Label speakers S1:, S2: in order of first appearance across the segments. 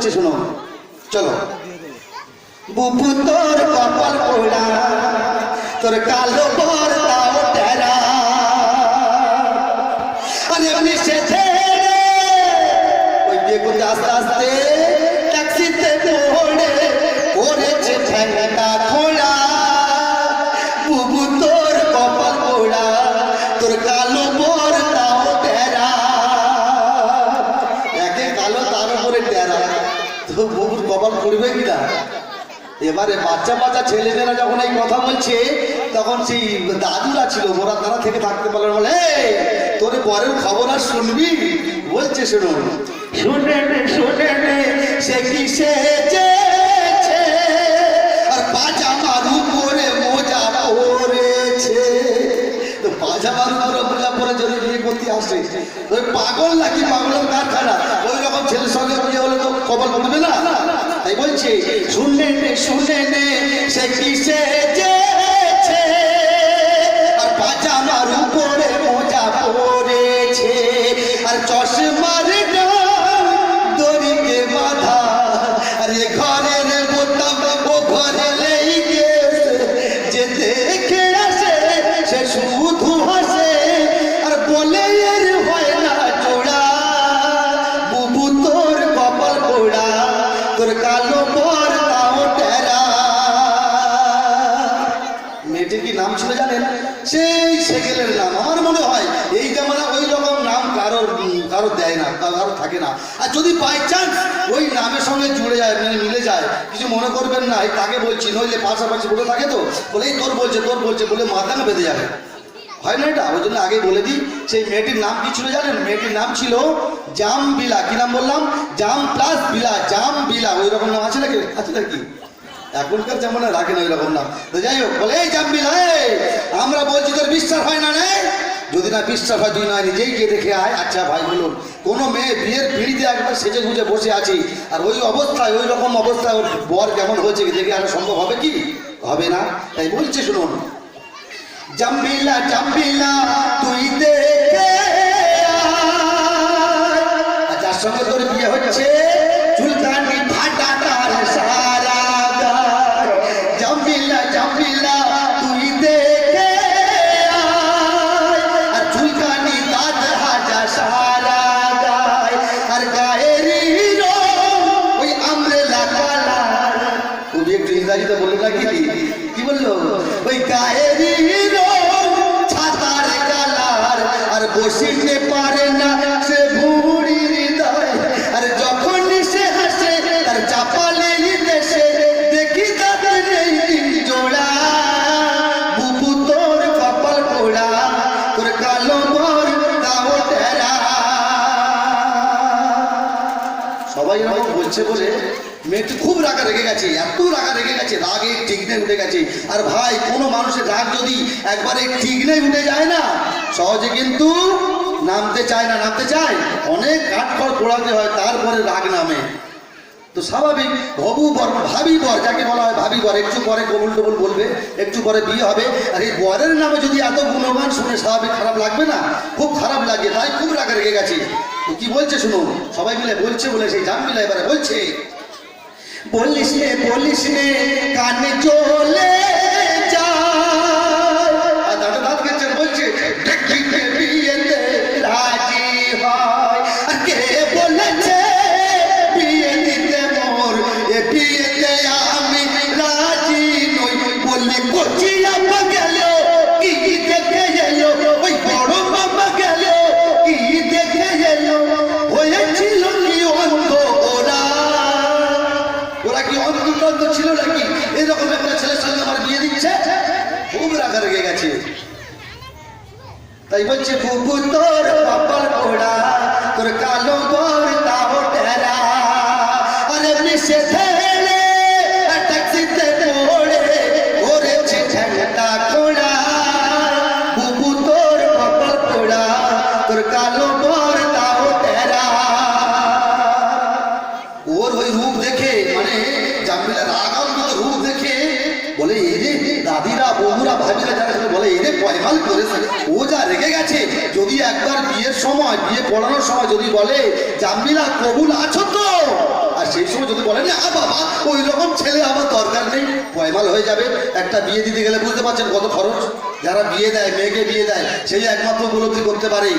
S1: বলছে শোনো, চলো। বুবু তোর কপাল পোড়া, তোর কালো বর তাও টেরা, আর এমনি সে ওই বিয়ে করতে আস্তে আস্তে ট্যাক্সিতে পড়ে করেছে ঠ্যাংটা খোলা। বুবু তোর কপাল পোড়া, তোর কালো বর তাও টেরা, একে কালো তার উপরে টেরা, তো বুবুর কপাল পড়বে কিনা? এবারে বাচ্চা বাচ্চা ছেলেমেয়েরা যখন এই কথা বলছে, তখন সেই দাদুরা ছিল, ওরা তারা থেকে থাকতে পারলেন, বলে তোর পরের খবর আর শুনবি? বলছে শুনুন, শুনে নে শুনে নে সে কি সেজেছে, আর পাজামার উপরে মোজা পরেছে। তো পাজামার উপরে মোজা পরে যদি বিয়ে করতে আসে, ওই পাগল নাকি পাগলের কারখানা, ওই রকম ছেলের সঙ্গে বিয়ে হলে তো কপাল পড়বে না। তাই বলছে শুনে নে সে কি সেজেছে, আর পাজামার উপরে মোজা পরেছে, আর চশমার দড়িতে বাঁধা, আর এ ঘরের বোতাম ও ঘরে লেগে, যে দেখে আসে সে শুধু হাসে, আর বলে এর হয় না জোড়া। বুবু তোর কপাল পোড়া, তোর কালো বর তাও টেরা। মেয়েটির কি নাম ছিল জানেন? সেই সেকেলের নাম। আমার মনে হয় এই জামানা ওই রকম নাম কারো দেয় না, কারো থাকে না। আর যদি বাই চান্স ওই নামের সঙ্গে জুড়ে যায়, মানে মিলে যায়, কিছু মনে করবেন না, তাকে বলছি, নইলে পাশাপাশি বলে থাকে তো, বলেই তোর বলছে বলে মাথা না বেঁধে যাবে, হয় না এটা? ওই জন্য আগে বলে দিই, সেই মেয়েটির নাম কি ছিল জানেন? মেয়েটির নাম ছিল জামবিলা। কি নাম বললাম? জাম প্লাস বিলা, জামবিলা। ওই রকম নাম আছে নাকি? আছে নাকি? এখনকার যেমন রাখে না ওই রকম নাম। তো যাই হোক, বলে এই জামবিলা, আমরা বলছি তোর বিশ্বাস হয় না? যদি না বিশ্বাস হয়, তুই না নিজেই গিয়ে দেখে আয়। আচ্ছা ভাই বলুন, কোনো মেয়ে বিয়ের পিঁড়িতে একবার সেজে গুজে বসে আছে, আর ওই অবস্থায়, ওই রকম অবস্থায় ওর বর কেমন হয়েছে দেখে আসা সম্ভব হবে কি? হবে না। তাই বলছে শুনুন, জামবিলা জামবিলা তুই দেখে আয়, যার সঙ্গে তোর বিয়ে হচ্ছে চুলকানি ফাটা তার সারা গায়। জামবিলা জামবিলা তুই দেখে আয়, আর চুলকানি দাঁত হাজা সারা গায়, আর গায়েরই রং ওই আমরেলা কালার। তুমি একটু ইংরাজিতে বললো না কি বললো? ওই গায়েরই বসিতে পারে না সে ভুঁড়ির হৃদয়, আর যখন সে হাসে তার চাপালের দেশে দেখি তাদের এই জোড়া। বুবু তোর কপাল পোড়া, তোর কালো বর তাও টেরা। সবাই এরকম বলছে বলে মেয়েটি খুব রাগা রেগে গেছে, এত রাগা রেগে গেছে, রাগে টিকনে উঠে গেছে। আর ভাই, কোনো মানুষের রাগ যদি একবারে টিকনে উঠে যায় না, সহজে কিন্তু নামতে চায় না। নামতে চায়, অনেক কাঠখড় পোড়াতে হয়, তারপরে রাগ নামে। তো স্বাভাবিক, হবু বর, ভাবি বর যাকে বলা হয়, ভাবি বর, একটু পরে কবুল টবুল বলবে, একটু পরে বিয়ে হবে, আর এই বরের নামে যদি এত গুণগান শুনে স্বাভাবিক খারাপ লাগবে না? খুব খারাপ লাগে। তাই খুব রাগে রেগে গেছে। তো কি বলছে শুনুন, সবাই মিলে বলছে বলে সেই জামবিলা এবারে বলছে, বলিস নে কানে চলে যায়, আর দাদা দাঁত গেছে, বলছে বিয়েতে রাজি হয়। আর কে বলেছে বিয়ে দিতে মোর, এ বিয়েতে আমি রাজি নই। বললে কচি আপা গেল কি দেখে এলো, ওই বড় বাবা গেল কি দেখে এলো, হয়েছিল কি অন্ধ ওরা? ওরা কি অন্ধ ছিল নাকি এরকম একটা ছেলের সঙ্গে আমার বিয়ে দিচ্ছে? খুব রাগা রেগে গেছে। তাই বলছে, বুবু তোর কপাল পোড়া, তোর কালো বর তাও টেরা, আর এমনি সে ঠেলে ট্যাক্সিতে পড়ে করেছে ঠ্যাংটা খোড়া। বুবু তোর কপাল পোড়া, তোর কালো বর তাও টেরা। ওর ওই রূপ দেখে, মানে জামবিলার আগাম রূপ দেখে বলে, এরে দাদিরা, বন্ধুরা, ভাবিরা যারা বলে, এরে পয়মাল করেছে, ও যা রেগে গেছে। যদি একবার বিয়ের সময়, বিয়ে পড়ানোর সময় যদি বলে, জামবিলা কবুল আছো তো, আর সেই সময় না বাবা ওই রকম ছেলে আমার দরকার নেই, পয়মাল হয়ে যাবে। একটা বিয়ে দিতে গেলে বুঝতে পারছেন কত খরচ। যারা বিয়ে দেয়, মেয়েকে বিয়ে দেয়, সেই একমাত্র উপলব্ধি করতে পারে।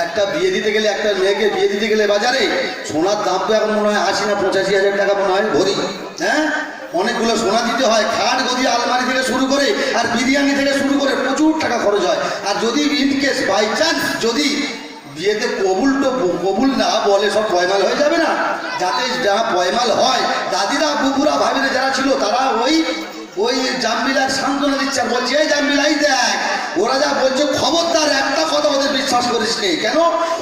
S1: একটা বিয়ে দিতে গেলে, একটা মেয়েকে বিয়ে দিতে গেলে বাজারে সোনার দাম তো এখন মনে হয় 80 না 85,000 টাকা মনে হয় ভরি। হ্যাঁ, অনেকগুলো সোনা দিতে হয়, খাট গদি আলমারি থেকে শুরু করে আর বিরিয়ানি থেকে শুরু করে প্রচুর টাকা খরচ হয়। আর যদি ইনকেস বাই চান্স যদি বিয়েতে কবুল না বলে, সব পয়মাল হয়ে যাবে না। যাতে যা পয়মাল হয়, দাদিরা বুবুরা ভাবিরা যারা ছিল তারা ওই জাম্বিলার সান্ত্বনা দিচ্ছে আর বলছে, এই জাম্বিলাই দেখ ওরা যা বলছে খবরদার একটা কথা ওদের বিশ্বাস করিস নি। কেন?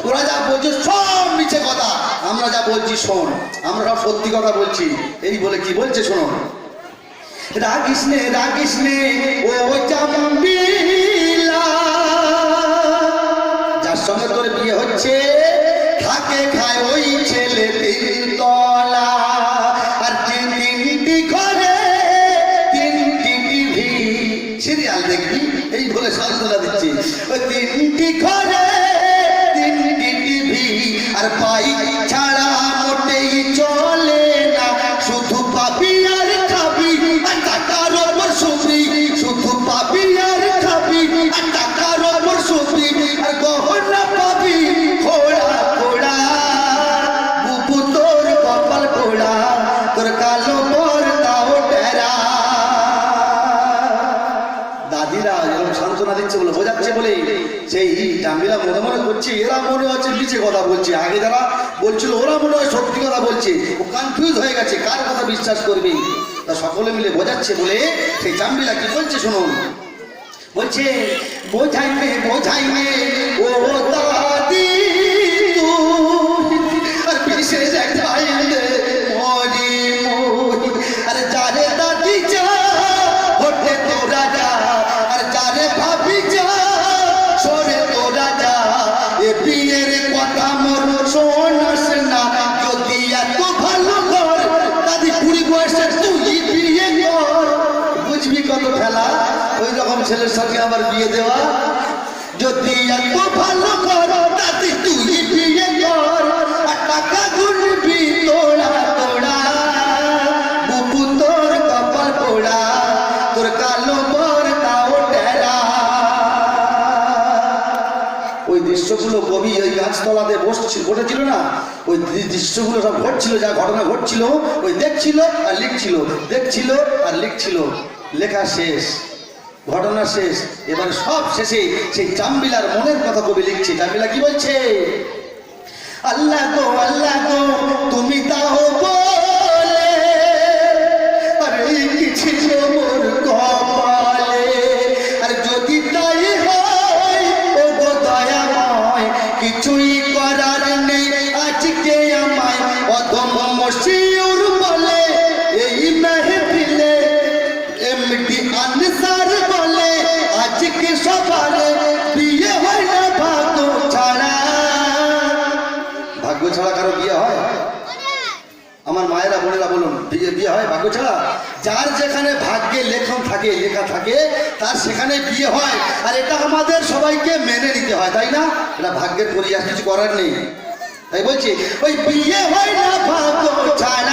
S1: ওরা যা বলছে সব মিছে কথা, আমরা যা বলছি শোন, আমরা সব সত্যি কথা বলছি। এই বলে কি বলছে শোনো, রাগিস নে ও জাম্বিলা, যার সঙ্গে তোর বিয়ে হচ্ছে থাকে খায় ওই ছেলে 3 তলা, আর 3টি ঘরে 3টি টিভি, সিরিয়াল দেখবি, এই বলে সান্ত্বনা দিচ্ছি। ওই 3টি ঘরে 3টি টিভি, আর বাইক ছাড়া মোটেই চলে না, শুধু পাবি আর খাবি আর টাকার ওপর শুবি, শুধু পাবি আর খাবি আর টাকার ওপর শুবি, আর গহনা পাবি খোড়া খোড়া, বুবু তোর কপাল খোড়া, তোর কালো পর্দাও টেরা। দাদিরা এরকম সান্ত্বনা দিচ্ছে বলে, বোঝাচ্ছে বলে সেই জামিলা মনে মনে করছে এরা মনে হচ্ছে নিচে কথা বলছে, আগে যারা বলছিল ওরা মনে হয় সত্যি কথা বলছে। ও কনফিউজ হয়ে গেছে কার কথা বিশ্বাস করবে। তা সকলে মিলে বোঝাচ্ছে বলে সেই জামিলা কি বলছে শুনুন, বলছে বোঝাই নে ও দাদি আর বিশেষ এক ভাইলে মরি মরি, আরে যারে দাদি যা হতে তোরা যা, আর যারে ভাবি যা সরে তোরা যা, এ বিয়ের কথা মোর শোনাস না, যদি এত ভালো কর দাদি 20 বয়সে তুই বিয়ে কর, বুঝবি কত খেলা ওই রকম ছেলের সঙ্গে আমার বিয়ে দেওয়া। যদি এত ভালো কর দাদি তুই বিয়ে কর, আর টাকা গুনবি তোড়া তোড়া, বুবু তোর কপাল পোড়া, তোর কালো পর্দাও টেরা। ওই দৃশ্যগুলো কবি ওই গাছতলাতে বসেছিল না, ওই দৃশ্যগুলো সব ঘটছিল, যা ঘটনা ঘটছিল ওই দেখছিল আর লিখছিল, দেখছিল আর লিখছিল, লেখা শেষ, ঘটনা শেষ। এবারে সব শেষে সেই জাম্বিলার মনের কথা কবি লিখছে। জাম্বিলা কি বলছে, আল্লাহ গো তুমি দাও বলে, আরে কি ছিল মোর কপালে, আর যদি তাই হয় ও গো দয়াময়, কিছুই করার নেই আজকে আমায়, অধম মশিউর বলে এই মেহফিলে, এমডি আনসার বলে আজকে সবারে বিয়ে হয় না ভাগ্য ছাড়া। ভাগ্য ছাড়া কারো বিয়ে হয়? আমার মায়েরা বোনেরা বলুন, বিয়ে হয় ভাগ্য ছাড়া? যার যেখানে ভাগ্যে লেখা থাকে তার সেখানে বিয়ে হয়। আর এটা আমাদের সবাইকে মেনে নিতে হয়, তাই না? এটা ভাগ্যের পরিহাস, কিছু করার নেই। তাই বলছি ওই বিয়ে হয় না ভাগ্য ছাড়া।